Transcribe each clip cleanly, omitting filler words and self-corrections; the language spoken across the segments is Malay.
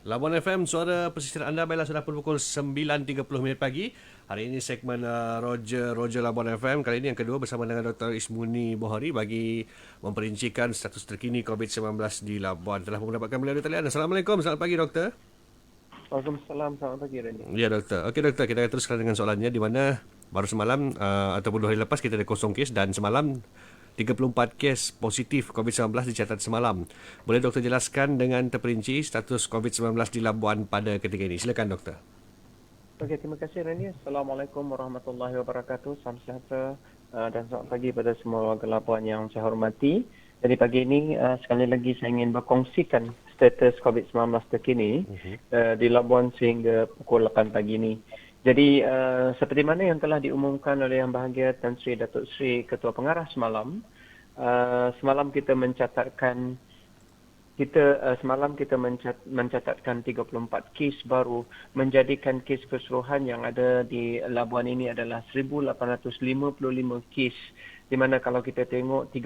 Labuan FM, suara pesisir anda baiklah sudah pun pukul 9.30 minit pagi. Hari ini segmen Roger Labuan FM. Kali ini yang kedua bersama dengan Dr. Ismuni Bohari bagi memperincikan status terkini COVID-19 di Labuan. Telah mendapatkan melalui talian. Assalamualaikum, selamat pagi doktor. Waalaikumsalam, selamat pagi Randy. Ya doktor. Okey doktor, kita akan teruskan dengan soalannya di mana baru semalam ataupun 2 hari lepas kita ada kosong kes dan semalam 34 kes positif COVID-19 dicatat semalam. Boleh doktor jelaskan dengan terperinci status COVID-19 di Labuan pada ketika ini? Silakan doktor. Okey, terima kasih Randy. Assalamualaikum warahmatullahi wabarakatuh. Salam sejahtera dan selamat pagi pada semua warga Labuan yang saya hormati. Jadi pagi ini sekali lagi saya ingin berkongsikan status COVID-19 terkini di Labuan sehingga pukul 8 pagi ini. Jadi seperti mana yang telah diumumkan oleh Yang Berbahagia Tan Sri Datuk Sri Ketua Pengarah semalam, semalam kita mencatatkan mencatatkan 34 kes baru, menjadikan kes keseluruhan yang ada di Labuan ini adalah 1,855 kes. Di mana kalau kita tengok 10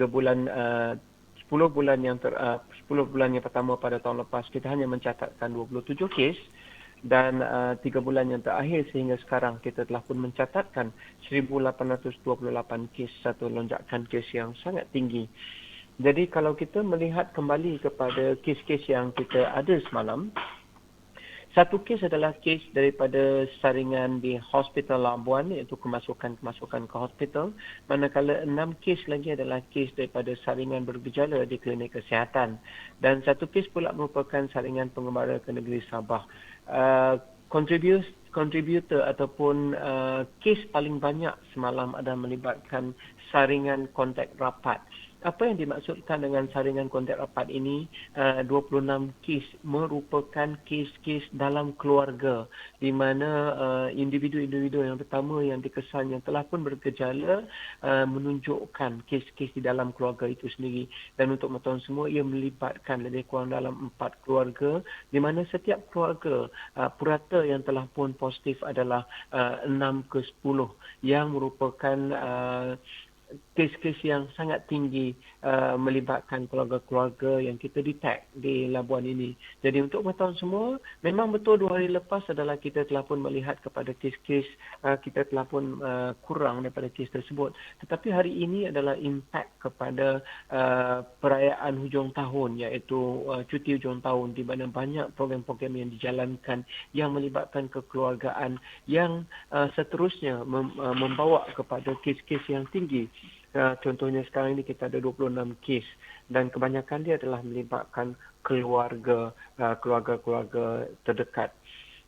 bulan yang pertama pada tahun lepas kita hanya mencatatkan 27 kes, dan 3 bulan yang terakhir sehingga sekarang kita telah pun mencatatkan 1,828 kes, satu lonjakan kes yang sangat tinggi. Jadi kalau kita melihat kembali kepada kes-kes yang kita ada semalam, satu kes adalah kes daripada saringan di Hospital Labuan, iaitu kemasukan ke hospital, manakala 6 kes lagi adalah kes daripada saringan bergejala di klinik kesihatan. Dan satu kes pula merupakan saringan pengembara ke negeri Sabah. Kontributor ataupun kes paling banyak semalam adalah melibatkan saringan kontak rapat. Apa yang dimaksudkan dengan saringan kontak rapat ini? 26 kes merupakan kes-kes dalam keluarga, di mana individu-individu yang pertama yang dikesan yang telah pun bergejala menunjukkan kes-kes di dalam keluarga itu sendiri. Dan untuk mengetahui semua, ia melibatkan lebih kurang dalam 4 keluarga, di mana setiap keluarga purata yang telah pun positif adalah 6 ke 10, yang merupakan kes-kes yang sangat tinggi melibatkan keluarga-keluarga yang kita detect di Labuan ini. Jadi untuk mengetahui semua, memang betul 2 hari lepas adalah kita telah pun melihat kepada kes-kes, kita telah pun kurang daripada kes tersebut. Tetapi hari ini adalah impact kepada perayaan hujung tahun, iaitu cuti hujung tahun, di mana banyak program-program yang dijalankan yang melibatkan kekeluargaan yang seterusnya membawa kepada kes-kes yang tinggi. Contohnya sekarang ini kita ada 26 kes dan kebanyakan dia adalah melibatkan keluarga terdekat.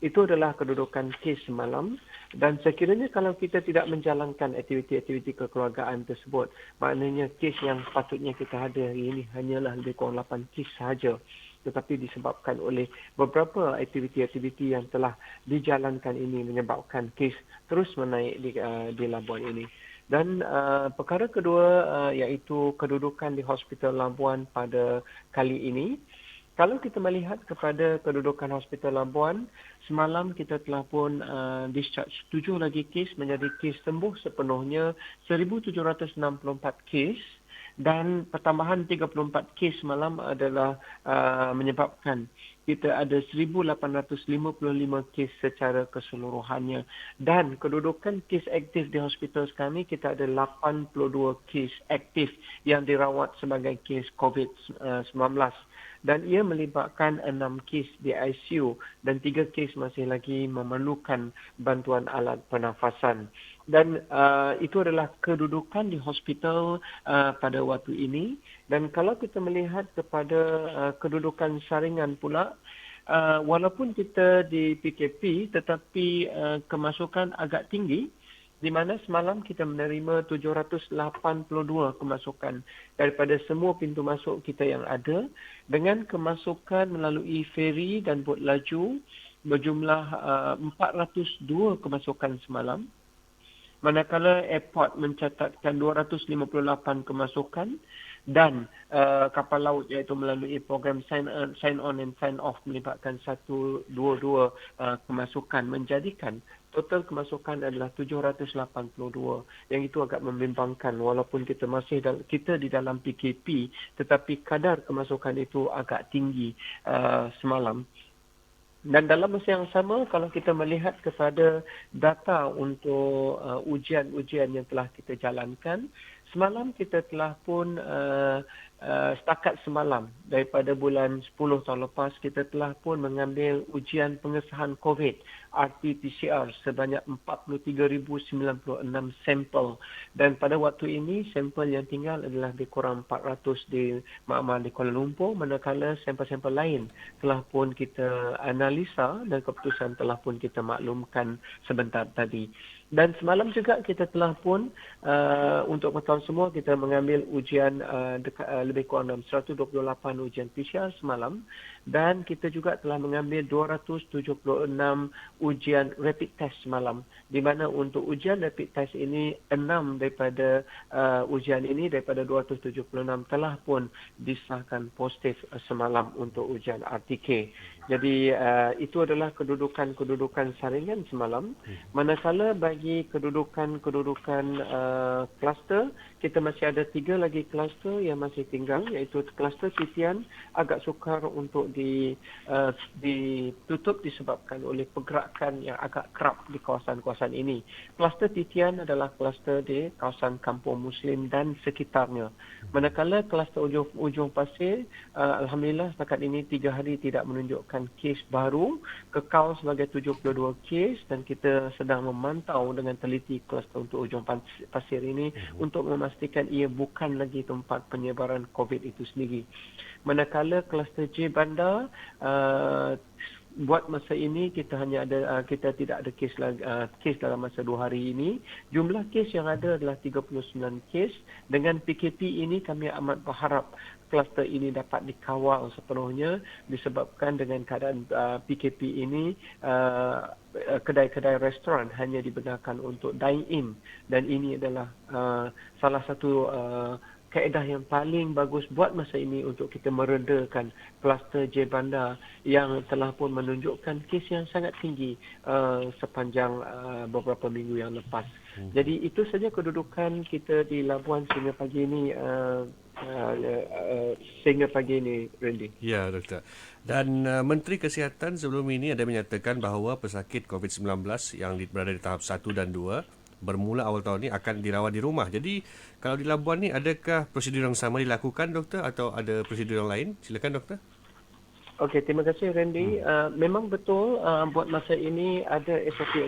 Itu adalah kedudukan kes semalam, dan sekiranya kalau kita tidak menjalankan aktiviti-aktiviti kekeluargaan tersebut, maknanya kes yang patutnya kita ada hari ini hanyalah lebih kurang 8 kes sahaja. Tetapi disebabkan oleh beberapa aktiviti-aktiviti yang telah dijalankan ini menyebabkan kes terus menaik di Labuan ini. Dan perkara kedua iaitu kedudukan di Hospital Labuan pada kali ini. Kalau kita melihat kepada kedudukan Hospital Labuan, semalam kita telah pun discharge 7 lagi kes menjadi kes sembuh sepenuhnya 1,764 kes. Dan pertambahan 34 kes semalam adalah menyebabkan kita ada 1,855 kes secara keseluruhannya. Dan kedudukan kes aktif di hospital kami, kita ada 82 kes aktif yang dirawat sebagai kes COVID-19. Dan ia melibatkan 6 kes di ICU dan 3 kes masih lagi memerlukan bantuan alat pernafasan. Dan itu adalah kedudukan di hospital pada waktu ini. Dan kalau kita melihat kepada kedudukan saringan pula, walaupun kita di PKP tetapi kemasukan agak tinggi, di mana semalam kita menerima 782 kemasukan daripada semua pintu masuk kita yang ada, dengan kemasukan melalui feri dan bot laju berjumlah 402 kemasukan semalam. Manakala airport mencatatkan 258 kemasukan, dan kapal laut iaitu melalui program sign on and sign off melibatkan 122 kemasukan, menjadikan total kemasukan adalah 782. Yang itu agak membimbangkan, walaupun kita di dalam PKP, tetapi kadar kemasukan itu agak tinggi semalam. Dan dalam masa yang sama, kalau kita melihat kepada data untuk ujian-ujian yang telah kita jalankan, semalam kita telah pun setakat semalam daripada bulan 10 tahun lepas, kita telah pun mengambil ujian pengesahan COVID RT-PCR sebanyak 43,096 sampel. Dan pada waktu ini, sampel yang tinggal adalah lebih kurang 400 di Makmal di Kuala Lumpur, manakala sampel-sampel lain telah pun kita analisa dan keputusan telah pun kita maklumkan sebentar tadi. Dan semalam juga kita telah pun untuk pengetahuan semua, kita mengambil ujian lebih kurang dalam 128 ujian PCR semalam, dan kita juga telah mengambil 276 ujian rapid test semalam, di mana untuk ujian rapid test ini 6 daripada ujian ini daripada 276 telah pun disahkan positif semalam untuk ujian RTK. Jadi itu adalah kedudukan saringan semalam. Manakala bagi kedudukan kluster, kita masih ada 3 lagi kluster yang masih tinggal, iaitu kluster titian agak sukar untuk ditutup disebabkan oleh pergerakan yang agak kerap di kawasan-kawasan ini. Kluster titian adalah kluster di kawasan Kampung Muslim dan sekitarnya. Manakala kluster ujung pasir, alhamdulillah setakat ini 3 hari tidak menunjukkan kes baru, kekal sebagai 72 kes, dan kita sedang memantau dengan teliti kluster untuk ujung pasir ini untuk memastikan ia bukan lagi tempat penyebaran COVID itu sendiri. Manakala kluster J Bandar, buat masa ini kita tidak ada kes dalam masa 2 hari ini. Jumlah kes yang ada adalah 39 kes. Dengan PKP ini kami amat berharap kluster ini dapat dikawal sepenuhnya, disebabkan dengan keadaan PKP ini kedai-kedai restoran hanya dibenarkan untuk dine-in, dan ini adalah salah satu kaedah yang paling bagus buat masa ini untuk kita meredakan kluster J Bandar yang telah pun menunjukkan kes yang sangat tinggi sepanjang beberapa minggu yang lepas. Jadi itu saja kedudukan kita di Labuan sehingga pagi ini, Randy. Ya, Doktor. Dan Menteri Kesihatan sebelum ini ada menyatakan bahawa pesakit COVID-19 yang berada di tahap 1 dan 2 bermula awal tahun ini akan dirawat di rumah. Jadi kalau di Labuan ni, adakah prosedur yang sama dilakukan, Doktor, atau ada prosedur yang lain? Silakan, Doktor. Okey, terima kasih, Randy. Memang betul buat masa ini ada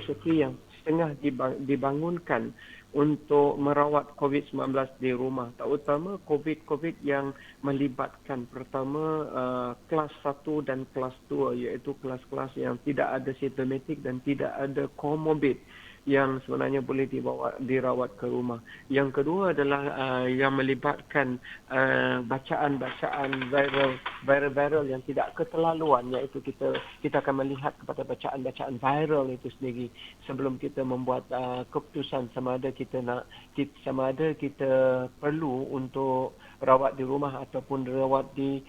SOP yang setengah dibangunkan untuk merawat COVID-19 di rumah, terutama COVID yang melibatkan pertama kelas 1 dan kelas 2, iaitu kelas-kelas yang tidak ada simptomatik dan tidak ada komorbid yang sebenarnya boleh dirawat ke rumah. Yang kedua adalah yang melibatkan bacaan-bacaan viral yang tidak keterlaluan, iaitu kita akan melihat kepada bacaan-bacaan viral itu sendiri sebelum kita membuat keputusan sama ada kita perlu untuk rawat di rumah ataupun rawat di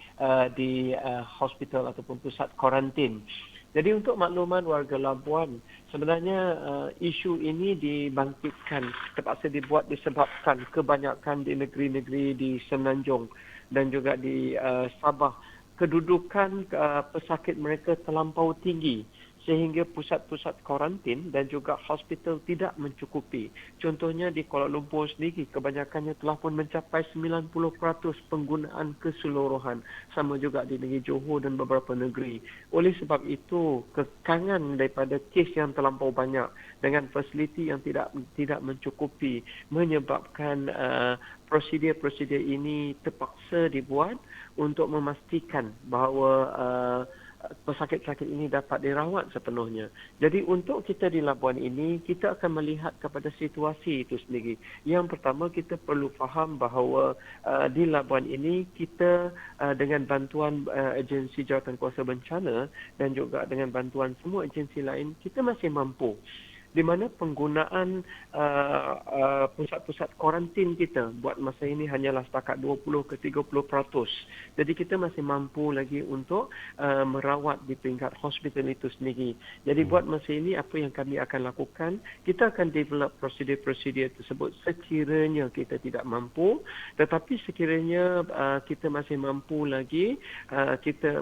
hospital ataupun pusat kuarantin. Jadi untuk makluman warga Labuan, sebenarnya isu ini terpaksa dibuat disebabkan kebanyakan di negeri-negeri di Semenanjung dan juga di Sabah, kedudukan pesakit mereka terlampau tinggi sehingga pusat-pusat kuarantin dan juga hospital tidak mencukupi. Contohnya di Kuala Lumpur sendiri, kebanyakannya telah pun mencapai 90% penggunaan keseluruhan. Sama juga di negeri Johor dan beberapa negeri. Oleh sebab itu, kekangan daripada kes yang terlampau banyak dengan fasiliti yang tidak mencukupi menyebabkan prosedur-prosedur ini terpaksa dibuat untuk memastikan bahawa pesakit-pesakit ini dapat dirawat sepenuhnya. Jadi untuk kita di Labuan ini, kita akan melihat kepada situasi itu sendiri. Yang pertama, kita perlu faham bahawa di Labuan ini kita dengan bantuan agensi jawatan kuasa bencana dan juga dengan bantuan semua agensi lain, kita masih mampu. di mana penggunaan pusat-pusat kuarantin kita buat masa ini hanyalah setakat 20 ke 30%. Jadi kita masih mampu lagi untuk merawat di peringkat hospital itu sendiri. Jadi buat masa ini apa yang kami akan lakukan, kita akan develop prosedur-prosedur tersebut sekiranya kita tidak mampu, tetapi sekiranya kita masih mampu lagi, kita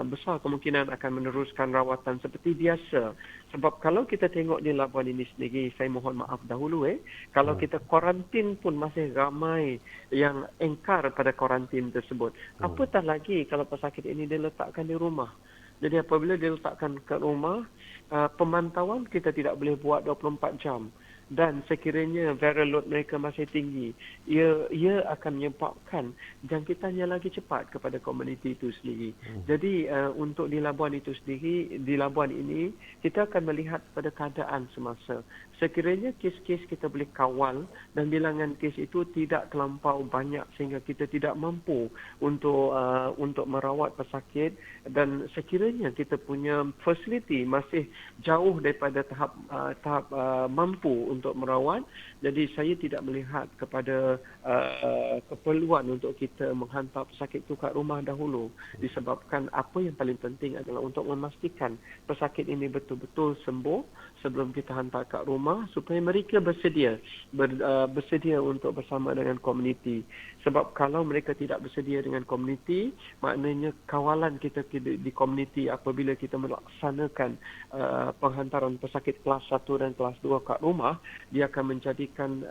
besar kemungkinan akan meneruskan rawatan seperti biasa. Sebab kalau kita tengok di Labuan ini sendiri, saya mohon maaf dahulu kalau kita kuarantin pun masih ramai yang engkar pada kuarantin tersebut. Apatah lagi kalau pesakit ini diletakkan di rumah. Jadi apabila diletakkan ke rumah, pemantauan kita tidak boleh buat 24 jam. Dan sekiranya viral load mereka masih tinggi, ia akan menyebabkan jangkitannya lagi cepat kepada komuniti itu sendiri. Jadi untuk di Labuan itu sendiri, di Labuan ini kita akan melihat pada keadaan semasa. Sekiranya kes-kes kita boleh kawal dan bilangan kes itu tidak terlampau banyak sehingga kita tidak mampu untuk merawat pesakit, dan sekiranya kita punya fasiliti masih jauh daripada tahap mampu untuk merawat, jadi saya tidak melihat kepada keperluan untuk kita menghantar pesakit itu kat rumah dahulu, disebabkan apa yang paling penting adalah untuk memastikan pesakit ini betul-betul sembuh sebelum kita hantar kat rumah, supaya mereka bersedia untuk bersama dengan komuniti. Sebab kalau mereka tidak bersedia dengan komuniti, maknanya kawalan kita di komuniti apabila kita melaksanakan penghantaran pesakit kelas 1 dan kelas 2 kat rumah, dia akan menjadikan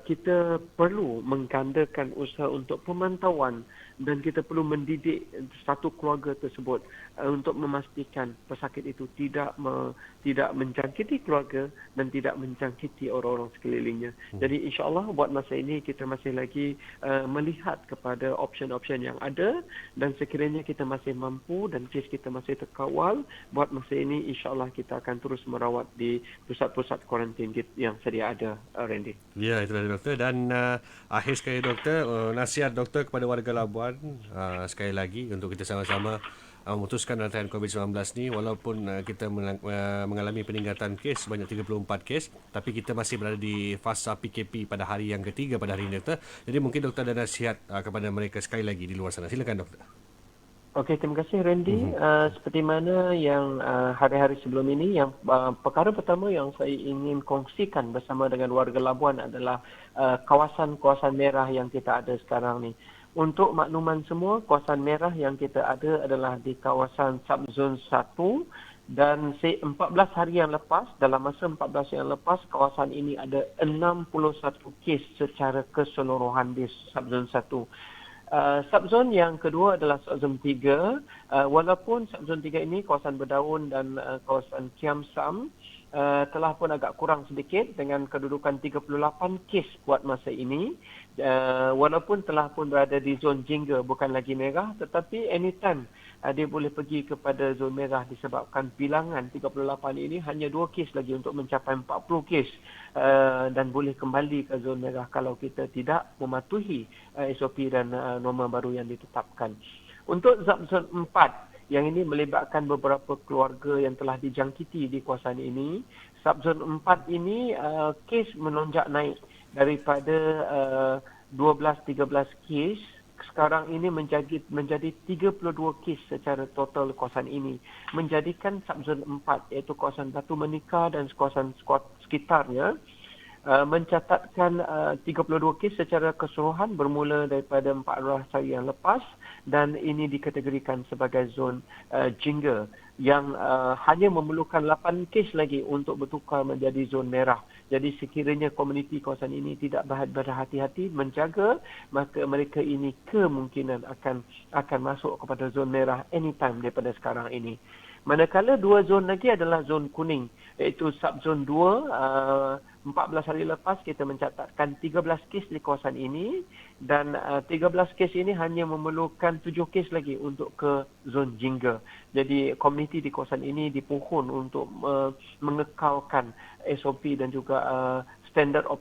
kita perlu menggandakan usaha untuk pemantauan, dan kita perlu mendidik satu keluarga tersebut untuk memastikan pesakit itu tidak menjangkiti keluarga dan tidak menjangkiti orang-orang sekelilingnya. Jadi insya-Allah buat masa ini kita masih lagi melihat kepada option-option yang ada, dan sekiranya kita masih mampu dan kes kita masih terkawal, buat masa ini insya-Allah kita akan terus merawat di pusat-pusat kuarantin yang sedia ada, Randy. Ya, itu dari doktor. Dan akhir sekali doktor, nasihat doktor kepada warga Labuan sekali lagi untuk kita sama-sama memutuskan rantai COVID-19 ni, walaupun kita mengalami peningkatan kes sebanyak 34 kes, tapi kita masih berada di fasa PKP pada hari yang ketiga pada hari ini doktor. Jadi mungkin doktor ada nasihat kepada mereka sekali lagi di luar sana. Silakan doktor. Okey, terima kasih Randy. Seperti mana yang hari-hari sebelum ini, yang perkara pertama yang saya ingin kongsikan bersama dengan warga Labuan adalah kawasan-kawasan merah yang kita ada sekarang ni. Untuk makluman semua, kawasan merah yang kita ada adalah di kawasan subzon 1, dan 14 hari yang lepas, dalam masa 14 hari yang lepas, kawasan ini ada 61 kes secara keseluruhan di subzon 1. Subzon yang kedua adalah subzon 3. Walaupun subzon 3 ini kawasan Berdaun dan kawasan Kiam Sam telah pun agak kurang sedikit dengan kedudukan 38 kes buat masa ini. Walaupun telah pun berada di zon jingga, bukan lagi merah, tetapi anytime dia boleh pergi kepada zon merah disebabkan bilangan 38 ini hanya 2 kes lagi untuk mencapai 40 kes, dan boleh kembali ke zon merah kalau kita tidak mematuhi SOP dan norma baru yang ditetapkan. Untuk subzon 4 yang ini melibatkan beberapa keluarga yang telah dijangkiti di kawasan ini, subzon 4 ini kes melonjak naik daripada 12-13 kes, sekarang ini menjadi 32 kes secara total kawasan ini, menjadikan subzon 4 iaitu kawasan Batu Menikah dan kawasan sekitarnya mencatatkan 32 kes secara keseluruhan bermula daripada 14 hari yang lepas, dan ini dikategorikan sebagai zon jingga yang hanya memerlukan 8 kes lagi untuk bertukar menjadi zon merah. Jadi sekiranya komuniti kawasan ini tidak berhati-hati menjaga, maka mereka ini kemungkinan akan masuk kepada zon merah anytime daripada sekarang ini. Manakala 2 zon lagi adalah zon kuning, iaitu subzon 2. 14 hari lepas kita mencatatkan 13 kes di kawasan ini, dan 13 kes ini hanya memerlukan 7 kes lagi untuk ke zon jingga. Jadi komuniti di kawasan ini dipohon untuk mengekalkan SOP dan juga standard of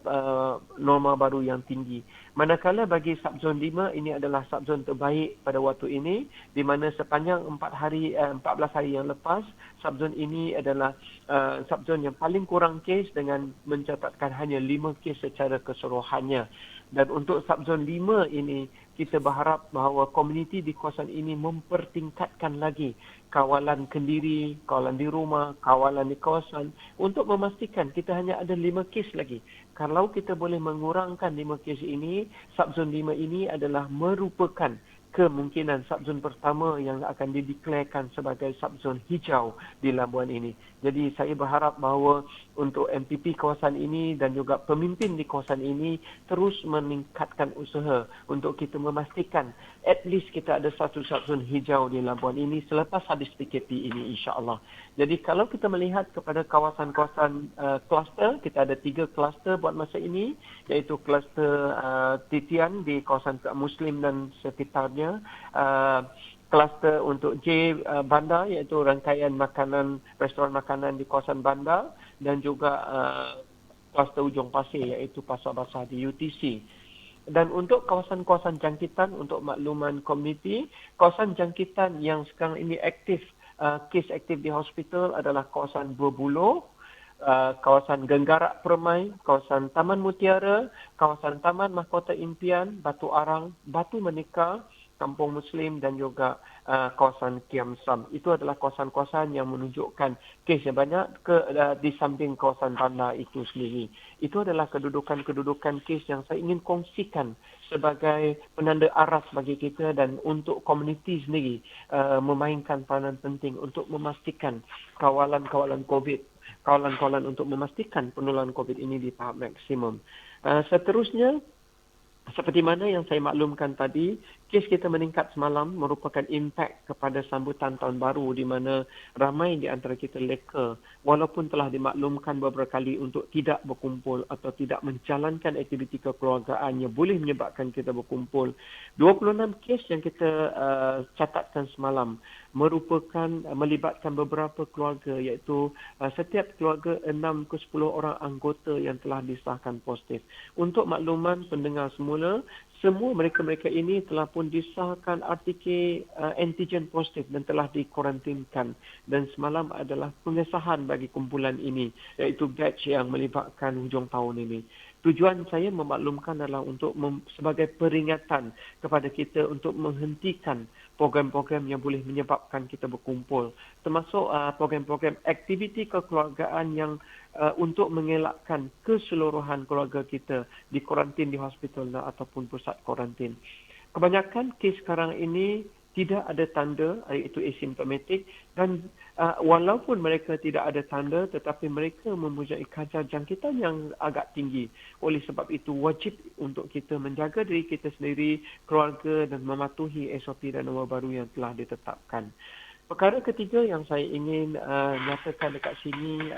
norma baru yang tinggi. Manakala bagi subzon 5 ini adalah subzon terbaik pada waktu ini, di mana sepanjang 14 hari yang lepas, subzon ini adalah subzon yang paling kurang kes dengan mencatatkan hanya 5 kes secara keseluruhannya. Dan untuk subzon 5 ini, kita berharap bahawa komuniti di kawasan ini mempertingkatkan lagi kawalan kendiri, kawalan di rumah, kawalan di kawasan untuk memastikan kita hanya ada 5 kes lagi. Kalau kita boleh mengurangkan 5 kes ini, subzon 5 ini adalah merupakan kemungkinan subzon pertama yang akan dideklarkan sebagai subzon hijau di Labuan ini. Jadi saya berharap bahawa untuk MPP kawasan ini dan juga pemimpin di kawasan ini terus meningkatkan usaha untuk kita memastikan at least kita ada satu subzon hijau di Labuan ini selepas habis PKP ini, insya-Allah. Jadi kalau kita melihat kepada kawasan-kawasan kluster, kita ada 3 kluster buat masa ini, iaitu kluster Titian di kawasan Muslim dan sekitarnya, kluster untuk J Bandar, iaitu rangkaian makanan, restoran makanan di kawasan bandar, dan juga kluster Ujung Pasir, iaitu Pasar Basah di UTC. Dan untuk kawasan-kawasan jangkitan, untuk makluman komuniti, kawasan jangkitan yang sekarang ini aktif, kes aktif di hospital adalah kawasan Berbuloh, kawasan Genggarak Permai, kawasan Taman Mutiara, kawasan Taman Mahkota Impian, Batu Arang, Batu Menika, Kampung Muslim dan juga kawasan Kiam Sam. Itu adalah kawasan-kawasan yang menunjukkan kes yang banyak di samping kawasan bandar itu sendiri. Itu adalah kedudukan-kedudukan kes yang saya ingin kongsikan sebagai penanda aras bagi kita dan untuk komuniti sendiri memainkan peranan penting untuk memastikan kawalan-kawalan COVID, kawalan-kawalan untuk memastikan penularan COVID ini di tahap maksimum. Seterusnya, seperti mana yang saya maklumkan tadi, kes kita meningkat semalam merupakan impak kepada sambutan tahun baru di mana ramai di antara kita leka walaupun telah dimaklumkan beberapa kali untuk tidak berkumpul atau tidak menjalankan aktiviti kekeluargaan yang boleh menyebabkan kita berkumpul. 26 kes yang kita catatkan semalam melibatkan beberapa keluarga, iaitu setiap keluarga 6 ke 10 orang anggota yang telah disahkan positif. Untuk makluman pendengar semua mereka-mereka ini telah pun disahkan RTK antigen positif dan telah dikuarantinkan. Dan semalam adalah pengesahan bagi kumpulan ini, iaitu batch yang melibatkan hujung tahun ini. Tujuan saya memaklumkan adalah untuk sebagai peringatan kepada kita untuk menghentikan program-program yang boleh menyebabkan kita berkumpul. Termasuk program-program aktiviti kekeluargaan yang untuk mengelakkan keseluruhan keluarga kita dikuarantin di hospital ataupun pusat kuarantin. Kebanyakan kes sekarang ini tidak ada tanda, iaitu asymptomatic, dan walaupun mereka tidak ada tanda tetapi mereka mempunyai kadar jangkitan yang agak tinggi. Oleh sebab itu wajib untuk kita menjaga diri kita sendiri, keluarga dan mematuhi SOP dan norma baru yang telah ditetapkan. Perkara ketiga yang saya ingin nyatakan dekat sini,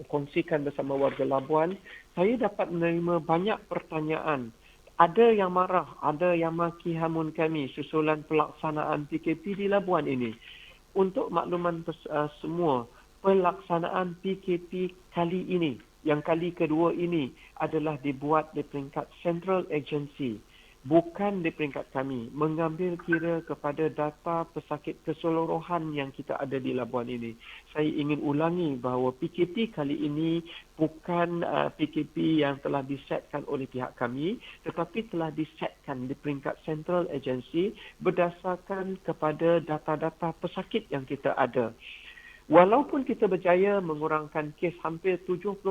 kongsikan bersama warga Labuan, saya dapat menerima banyak pertanyaan. Ada yang marah, ada yang maki hamun kami susulan pelaksanaan PKP di Labuan ini. Untuk makluman semua, pelaksanaan PKP kali ini, yang kali kedua ini adalah dibuat di peringkat Central Agency, bukan di peringkat kami, mengambil kira kepada data pesakit keseluruhan yang kita ada di Labuan ini. Saya ingin ulangi bahawa PKP kali ini bukan PKP yang telah disetkan oleh pihak kami, tetapi telah disetkan di peringkat Central Agency berdasarkan kepada data-data pesakit yang kita ada. Walaupun kita berjaya mengurangkan kes hampir 70%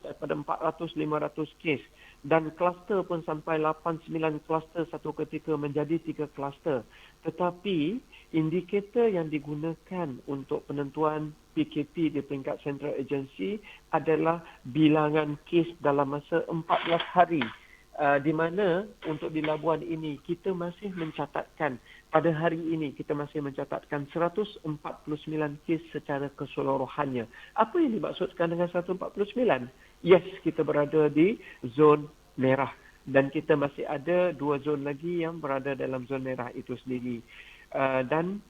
daripada 400-500 kes dan kluster pun sampai 8-9 kluster satu ketika menjadi 3 kluster. Tetapi indikator yang digunakan untuk penentuan PKP di peringkat Central Agency adalah bilangan kes dalam masa 14 hari. Di mana untuk di Labuan ini kita masih mencatatkan, pada hari ini kita masih mencatatkan 149 kes secara keseluruhannya. Apa yang dimaksudkan dengan 149? Yes, kita berada di zon merah dan kita masih ada 2 zon lagi yang berada dalam zon merah itu sendiri. Dan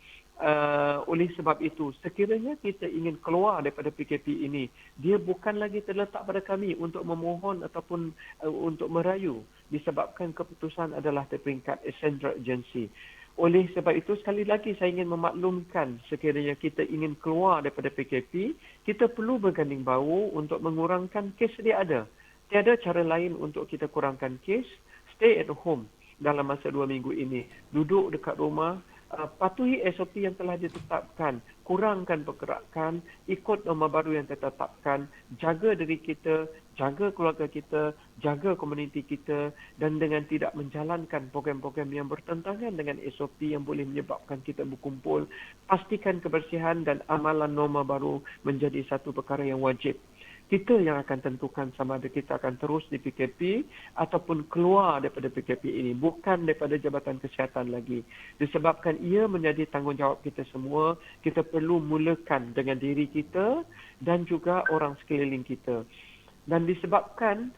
Oleh sebab itu, sekiranya kita ingin keluar daripada PKP ini, dia bukan lagi terletak pada kami untuk memohon ataupun untuk merayu, disebabkan keputusan adalah terperingkat essential urgency. Oleh sebab itu, sekali lagi saya ingin memaklumkan, sekiranya kita ingin keluar daripada PKP, kita perlu berganding bahu untuk mengurangkan kes dia ada. Tiada cara lain untuk kita kurangkan kes. Stay at home dalam masa 2 minggu ini. Duduk dekat rumah, patuhi SOP yang telah ditetapkan, kurangkan pergerakan, ikut norma baru yang ditetapkan, jaga diri kita, jaga keluarga kita, jaga komuniti kita, dan dengan tidak menjalankan program-program yang bertentangan dengan SOP yang boleh menyebabkan kita berkumpul, pastikan kebersihan dan amalan norma baru menjadi satu perkara yang wajib. Kita yang akan tentukan sama ada kita akan terus di PKP ataupun keluar daripada PKP ini. Bukan daripada Jabatan Kesihatan lagi. Disebabkan ia menjadi tanggungjawab kita semua, kita perlu mulakan dengan diri kita dan juga orang sekeliling kita. Dan disebabkan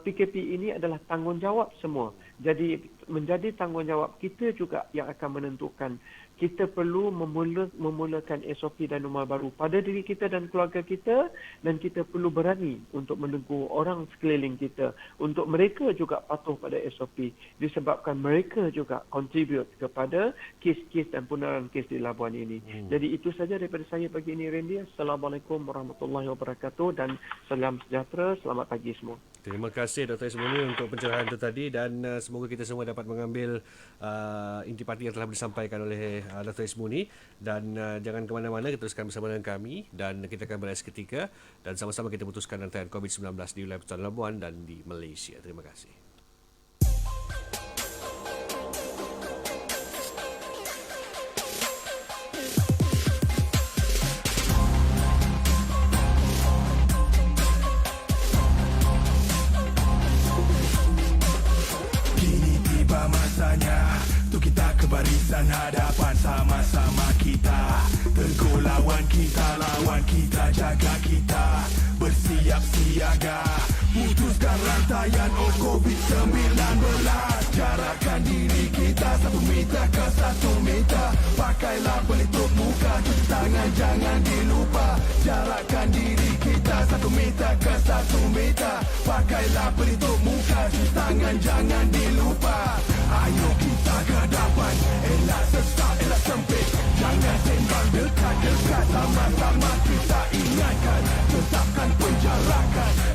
PKP ini adalah tanggungjawab semua. Jadi menjadi tanggungjawab kita juga yang akan menentukan. Kita perlu memulakan SOP dan norma baru pada diri kita dan keluarga kita, dan kita perlu berani untuk menegur orang sekeliling kita untuk mereka juga patuh pada SOP, disebabkan mereka juga contribute kepada kes-kes dan penularan kes di Labuan ini. Jadi itu saja daripada saya pagi ini, Randy. Assalamualaikum warahmatullahi wabarakatuh dan salam sejahtera. Selamat pagi semua. Terima kasih Dr. Ismuni untuk pencerahan itu tadi, dan semoga kita semua dapat mengambil intipati yang telah disampaikan oleh Dr. Ismuni, dan jangan ke mana-mana, kita teruskan bersama dengan kami dan kita akan berehat seketika dan sama-sama kita putuskan rantai COVID-19 di wilayah Pertuan Labuan dan di Malaysia. Terima kasih. Barisan hadapan sama-sama kita, tegur lawan kita, jaga kita, bersiap siaga, putuskan rantaian COVID-19. Jarakkan diri kita 1 meter ke 1 meter, pakailah pelitup muka, cuci tangan jangan dilupa. Jarakkan diri kita 1 meter ke 1 meter, pakailah pelitup muka, cuci tangan jangan dilupa. Ayo kita ke depan, elak sesak, elak sempit, jangan sembang dekat-dekat, sama-sama kita ingatkan, tetapkan penjarakan.